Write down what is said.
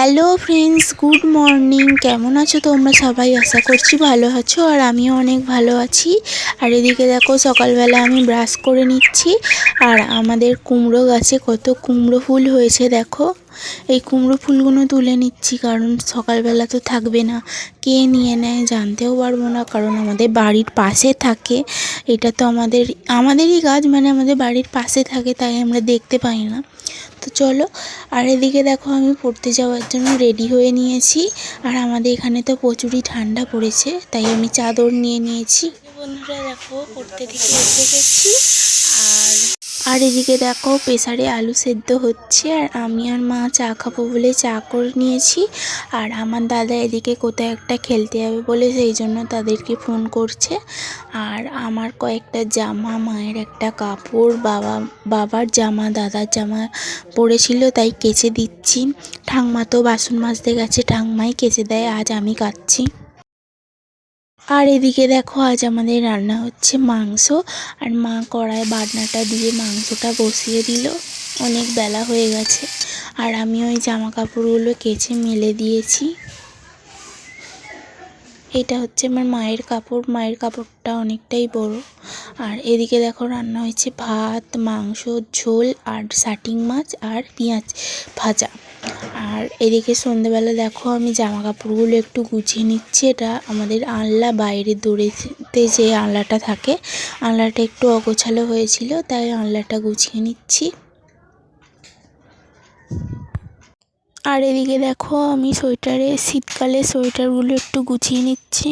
Hello friends, good morning. কেমন আছো তোমরা সবাই? আশা করছি ভালো আছো, আর আমিও অনেক ভালো আছি। আর এদিকে দেখো, সকালবেলা আমি ব্রাশ করে নিচ্ছি। আর আমাদের কুমড়ো গাছে কত কুমড়ো ফুল হয়েছে দেখো। এই কুমড়ো ফুলগুলো তুলে নিচ্ছি, কারণ সকালবেলা তো থাকবে না, কে নিয়ে নেয় জানতেও পারবো না, কারণ আমাদের বাড়ির পাশে থাকে। এটা তো আমাদেরই গাছ, মানে আমাদের বাড়ির পাশে থাকে, তাই আমরা দেখতে পাই না। তো চলো। আর এদিকে দেখো, আমি পড়তে যাওয়ার জন্য রেডি হয়ে নিয়েছি। আর আমাদের এখানে তো প্রচুরই ঠান্ডা পড়েছে, তাই আমি চাদর নিয়ে নিয়েছি। বন্ধুরা দেখো, পড়তে থেকে এসে গেছি। আর এদিকে দেখো, প্রেসারে আলু সেদ্ধ হচ্ছে, আর আমি আর মা চা খাবো বলে চা করে নিয়েছি। আর আমার দাদা এদিকে কোথায় একটা খেলতে যাবে বলে সেই জন্য তাদেরকে ফোন করছে। আর আমার কয়েকটা জামা, মায়ের একটা কাপড়, বাবার জামা, দাদার জামা পড়েছিল, তাই কেচে দিচ্ছি। ঠাংমা তো বাসন মাজতে গেছে, ঠাংমাই কেচে দেয়, আজ আমি কাচ্ছি। আর এদিকে দেখো, আজ আমাদের রান্না হচ্ছে মাংস। আর মা কড়ায় বাটনাটা দিয়ে মাংসটা বসিয়ে দিল। অনেক বেলা হয়ে গেছে। আর আমি ওই জামা কাপড়গুলো কেচে মেলে দিয়েছি। এটা হচ্ছে আমার মায়ের কাপড়, মায়ের কাপড়টা অনেকটাই বড়। আর এদিকে দেখো, রান্না হয়েছে ভাত, মাংস, ঝোল, আর শাটিং মাছ, আর পেঁয়াজ ভাজা। আর এদিকে সন্ধেবেলা দেখো, আমি জামা কাপড়গুলো একটু গুছিয়ে নিচ্ছি। এটা আমাদের আনলা, বাইরে দড়িতে যে আনলাটা থাকে, আনলাটা একটু অগোছালো হয়েছিল, তাই আনলাটা গুছিয়ে নিচ্ছি। আর এদিকে দেখো, আমি শীতকালে সোয়েটারগুলো একটু গুছিয়ে নিচ্ছি।